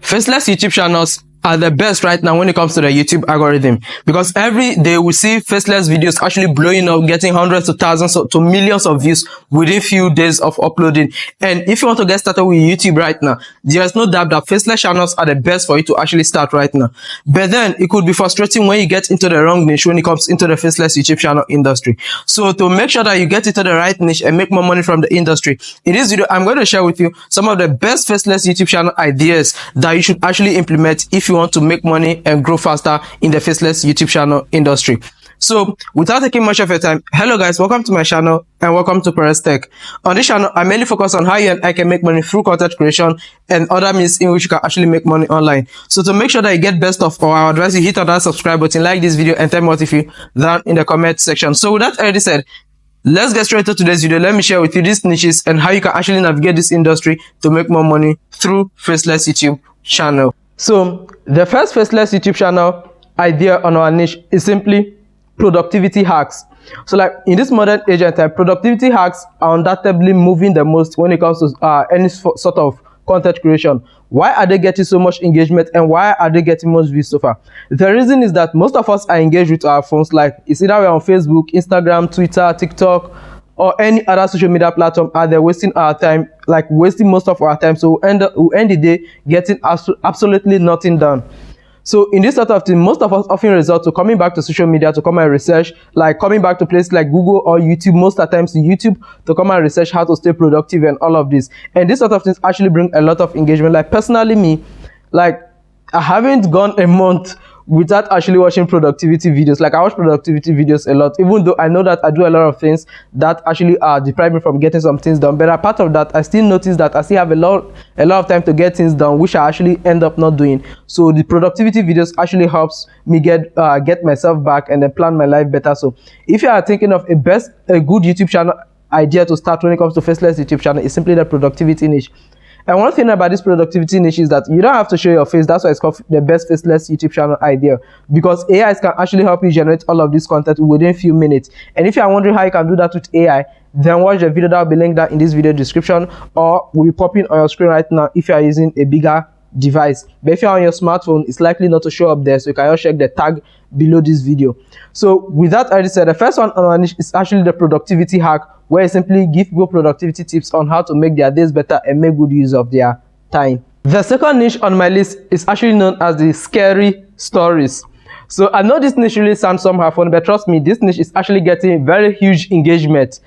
Faceless YouTube channels are the best right now when it comes to the YouTube algorithm, because every day we see faceless videos actually blowing up, getting hundreds of thousands to millions of views within few days of uploading. And if you want to get started with YouTube right now, there's no doubt that faceless channels are the best for you to actually start right now. But then it could be frustrating when you get into the wrong niche when it comes into the faceless YouTube channel industry. So to make sure that you get into the right niche and make more money from the industry, in this video I'm going to share with you some of the best faceless YouTube channel ideas that you should actually implement if you want to make money and grow faster in the faceless YouTube channel industry. So without taking much of your time, hello guys, welcome to my channel and welcome to Perez Tech. On this channel, I mainly focus on how you and I can make money through content creation and other means in which you can actually make money online. So to make sure that you get best of all, I advise you hit on that subscribe button, like this video, and tell me what you feel down in the comment section. So with that already said, let's get straight to today's video. Let me share with you these niches and how you can actually navigate this industry to make more money through faceless YouTube channel. So the first faceless YouTube channel idea on our niche is simply productivity hacks. So like in this modern age and time, productivity hacks are undoubtedly moving the most when it comes to any sort of content creation. Why are they getting so much engagement and why are they getting most views so far? The reason is that most of us are engaged with our phones. Like it's either we're on Facebook, Instagram, Twitter, TikTok, or any other social media platform, and they're wasting our time, like wasting most of our time. So we'll end the day getting absolutely nothing done. So in this sort of thing, most of us often resort to coming back to social media to come and research, like coming back to places like Google or YouTube, most of the times to YouTube, to come and research how to stay productive and all of this. And this sort of things actually bring a lot of engagement. Like personally me, like I haven't gone a month without actually watching productivity videos. Like I watch productivity videos a lot, even though I know that I do a lot of things that actually deprive me from getting some things done. But apart of that, I still notice that I still have a lot of time to get things done, which I actually end up not doing. So the productivity videos actually helps me get myself back and then plan my life better. So if you are thinking of a good YouTube channel idea to start when it comes to faceless YouTube channel, is simply the productivity niche. And one thing about this productivity niche is that you don't have to show your face. That's why it's called the best faceless YouTube channel idea, because AIs can actually help you generate all of this content within a few minutes. And if you are wondering how you can do that with AI, then watch the video that will be linked down in this video description, or will be popping on your screen right now if you are using a bigger device. But if you're on your smartphone, it's likely not to show up there, so you can just check the tag below this video. So with that already said, the first one on our niche is actually the productivity hack, where I simply give people productivity tips on how to make their days better and make good use of their time. The second niche on my list is actually known as the scary stories. So I know this niche really sounds somehow funny, but trust me, this niche is actually getting very huge engagement.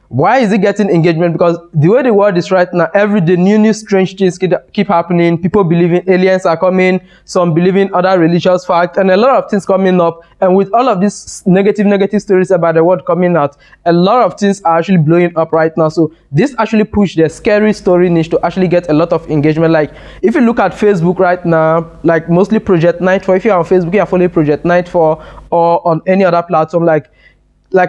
Why is it getting engagement? Because the way the world is right now, every day new strange things keep happening. People believing aliens are coming, some believing other religious facts, and a lot of things coming up. And with all of these negative stories about the world coming out, a lot of things are actually blowing up right now. So this actually pushed the scary story niche to actually get a lot of engagement. Like if you look at Facebook right now, like mostly Project Nightfall. If you're on Facebook, you're following Project Nightfall, or on any other platform like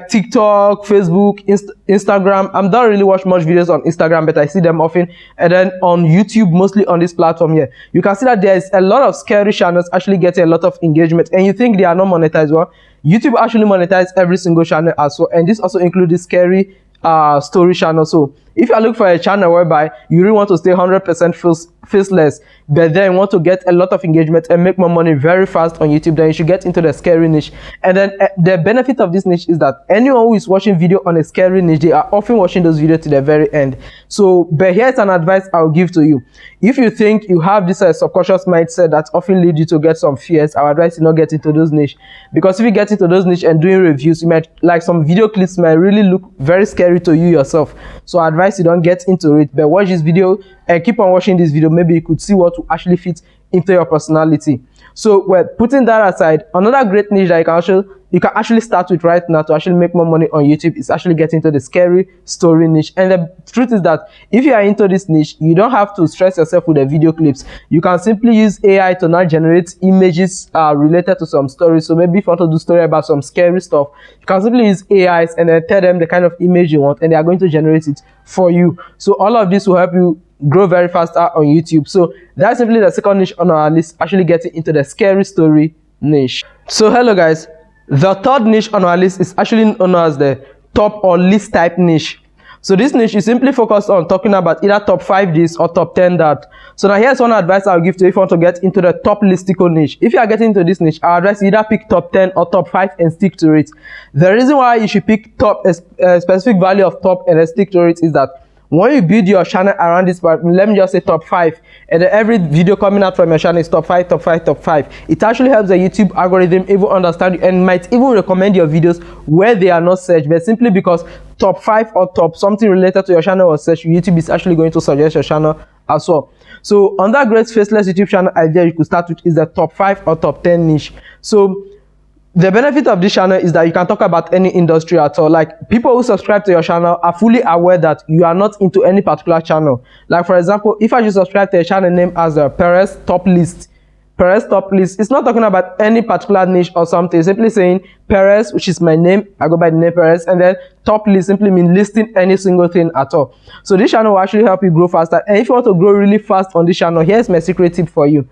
TikTok, Facebook, Instagram. I don't really watch much videos on Instagram, but I see them often. And then on YouTube, mostly on this platform here, you can see that there is a lot of scary channels actually getting a lot of engagement. And you think they are not monetized? Well, YouTube actually monetizes every single channel as well. And this also includes the scary story channel. So if you are looking for a channel whereby you really want to stay 100% faceless, but then want to get a lot of engagement and make more money very fast on YouTube, then you should get into the scary niche. And then the benefit of this niche is that anyone who is watching video on a scary niche, they are often watching those videos to the very end. So but here's an advice I'll give to you. If you think you have this subconscious mindset that often leads you to get some fears, I would advise you not get into those niche. Because if you get into those niche and doing reviews, you might, like some video clips might really look very scary to you yourself. So I advise you don't get into it, but watch this video and keep on watching this video. Maybe you could see what will actually fit into your personality. So well, putting that aside, another great niche that you can actually start with right now to actually make more money on YouTube is actually getting into the scary story niche. And the truth is that if you are into this niche, you don't have to stress yourself with the video clips. You can simply use AI to now generate images related to some stories. So maybe if you want to do a story about some scary stuff, you can simply use AIs and then tell them the kind of image you want, and they are going to generate it for you. So all of this will help you grow very fast on YouTube. So that's simply the second niche on our list, actually getting into the scary story niche. So hello guys, the third niche on our list is actually known as the top or least type niche. So this niche is simply focused on talking about either top 5 this or top 10 that. So now here's one advice I'll give to you if you want to get into the top listicle niche. If you are getting into this niche, I'll advise you either pick top 10 or top 5 and stick to it. The reason why you should pick specific value of top and then stick to it is that when you build your channel around this part, let me just say top 5, and then every video coming out from your channel is top 5, top 5, top 5. It actually helps the YouTube algorithm even understand you and might even recommend your videos where they are not searched, but simply because top 5 or top something related to your channel or search, YouTube is actually going to suggest your channel as well. So on that great faceless YouTube channel idea you could start with is the top 5 or top 10 niche. So the benefit of this channel is that you can talk about any industry at all. Like, people who subscribe to your channel are fully aware that you are not into any particular channel. Like, for example, if I just subscribe to a channel name as Perez Top List, it's not talking about any particular niche or something. It's simply saying Perez, which is my name, I go by the name Perez, and then top list simply means listing any single thing at all. So this channel will actually help you grow faster. And if you want to grow really fast on this channel, here's my secret tip for you.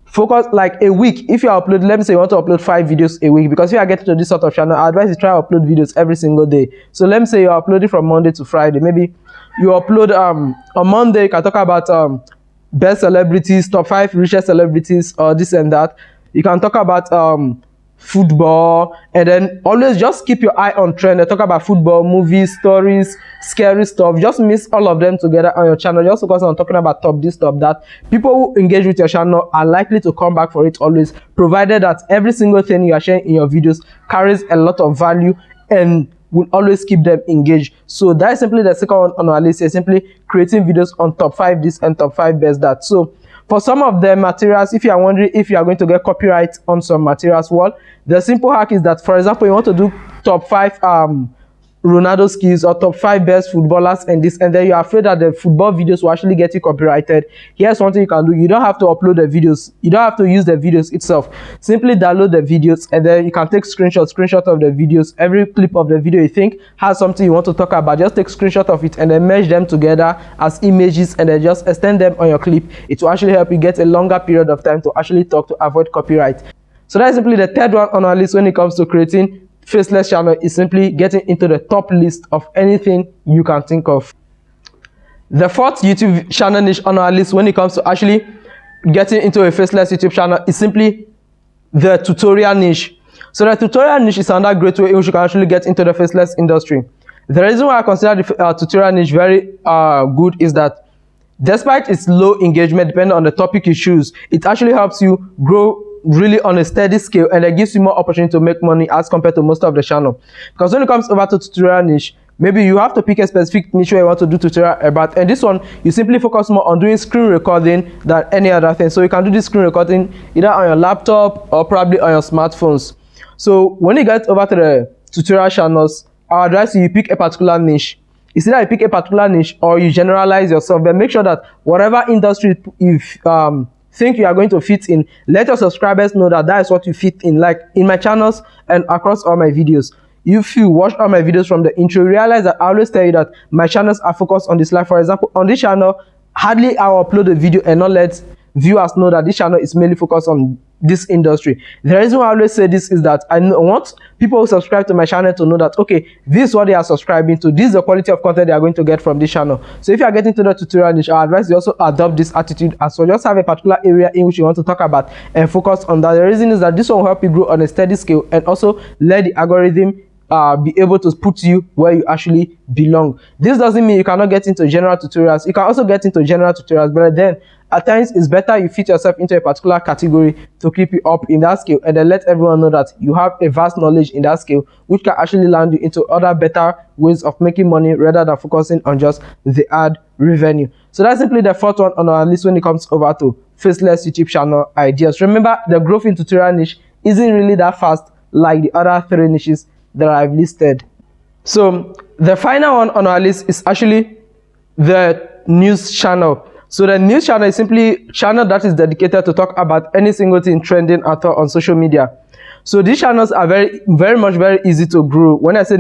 Focus like a week. If you upload, let me say you want to upload 5 videos a week, because if you are getting to this sort of channel, I advise you try to upload videos every single day. So let me say you're uploading from Monday to Friday. Maybe you upload on Monday, you can talk about best celebrities, top 5 richest celebrities, or this and that. You can talk about football, and then always just keep your eye on trend. They talk about football, movies, stories, scary stuff. Just mix all of them together on your channel. Just focus on talking about top this, top that. People who engage with your channel are likely to come back for it always, provided that every single thing you are sharing in your videos carries a lot of value and will always keep them engaged. So that is simply the second one on our list, is simply creating videos on top 5 this and top 5 best that. So for some of the materials, if you are wondering if you are going to get copyright on some materials, well, the simple hack is that, for example, you want to do top 5 Ronaldo skills or top 5 best footballers and this, and then you're afraid that the football videos will actually get you copyrighted. Here's one thing you can do. You don't have to upload the videos. You don't have to use the videos itself. Simply download the videos, and then you can take screenshot of the videos. Every clip of the video you think has something you want to talk about, just take screenshot of it and then merge them together as images, and then just extend them on your clip. It will actually help you get a longer period of time to actually talk, to avoid copyright. So that's simply the third one on our list when it comes to creating faceless channel, is simply getting into the top list of anything you can think of. The fourth YouTube channel niche on our list when it comes to actually getting into a faceless YouTube channel is simply the tutorial niche. So the tutorial niche is another great way in which you can actually get into the faceless industry. The reason why I consider the tutorial niche very good is that despite its low engagement, depending on the topic you choose, it actually helps you grow really on a steady scale, and it gives you more opportunity to make money as compared to most of the channel. Because when it comes over to tutorial niche, maybe you have to pick a specific niche where you want to do tutorial about, and this one you simply focus more on doing screen recording than any other thing. So you can do this screen recording either on your laptop or probably on your smartphones. So when you get over to the tutorial channels, I advise you pick a particular niche. It's either you pick a particular niche or you generalize yourself, but make sure that whatever industry you think you are going to fit in, let your subscribers know that that is what you fit in. Like in my channels and across all my videos, if you watch all my videos from the intro, you realize that I always tell you that my channels are focused on this life. For example, on this channel, hardly I will upload a video and not let viewers know that this channel is mainly focused on this industry. The reason why I always say this is that I want people who subscribe to my channel to know that, okay, this is what they are subscribing to, this is the quality of content they are going to get from this channel. So if you are getting to the tutorial niche, I advise you also adopt this attitude as well. Just have a particular area in which you want to talk about and focus on that. The reason is that this one will help you grow on a steady scale, and also let the algorithm be able to put you where you actually belong. This doesn't mean you cannot get into general tutorials. You can also get into general tutorials, but then at times it's better you fit yourself into a particular category to keep you up in that skill, and then let everyone know that you have a vast knowledge in that skill, which can actually land you into other better ways of making money rather than focusing on just the ad revenue. So that's simply the fourth one on our list when it comes over to faceless YouTube channel ideas. Remember, the growth in tutorial niche isn't really that fast like the other 3 niches that I've listed. So the final one on our list is actually the news channel. So the news channel is simply a channel that is dedicated to talk about any single thing trending at all on social media. So these channels are very easy to grow. When I say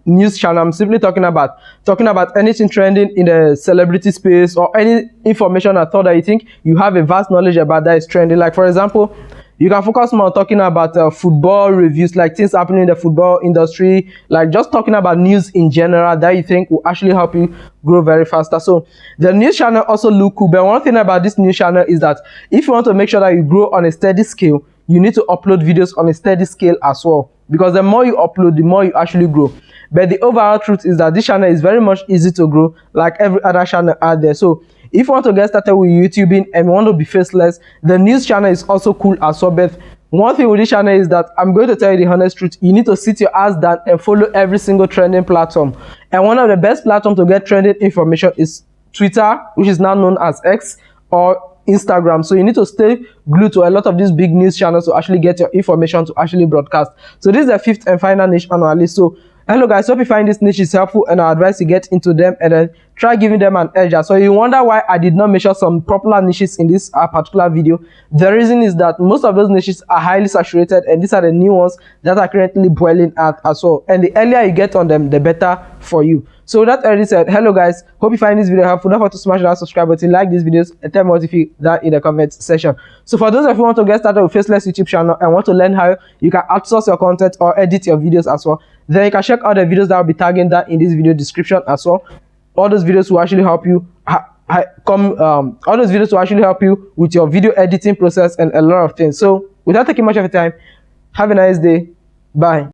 news channel, I'm simply talking about anything trending in the celebrity space, or any information at all that you think you have a vast knowledge about that is trending. Like for example, You can focus more on talking about football reviews, like things happening in the football industry, like just talking about news in general that you think will actually help you grow very faster. So the news channel also look cool, but one thing about this news channel is that if you want to make sure that you grow on a steady scale, you need to upload videos on a steady scale as well, because the more you upload, the more you actually grow. But the overall truth is that this channel is very much easy to grow, like every other channel out there. So if you want to get started with YouTubing and you want to be faceless, the news channel is also cool as well. But one thing with this channel is that I'm going to tell you the honest truth. You need to sit your ass down and follow every single trending platform. And one of the best platforms to get trending information is Twitter, which is now known as X, or Instagram. So you need to stay glued to a lot of these big news channels to actually get your information to actually broadcast. So this is the fifth and final niche on our list. So hello guys, hope you find this niche is helpful, and I advise you get into them and then try giving them an edge. So you wonder why I did not mention some popular niches in this particular video. The reason is that most of those niches are highly saturated, and these are the new ones that are currently boiling out as well. And the earlier you get on them, the better for you. So that already said, hello guys, hope you find this video helpful. Don't forget to smash that subscribe button, like these videos, and tell me what you think that in the comment section. So for those of you who want to get started with Faceless YouTube channel and want to learn how you can outsource your content or edit your videos as well, then you can check out the videos that will be tagging that in this video description as well. All those videos will actually help you all those videos will actually help you with your video editing process and a lot of things. So without taking much of your time, have a nice day. Bye.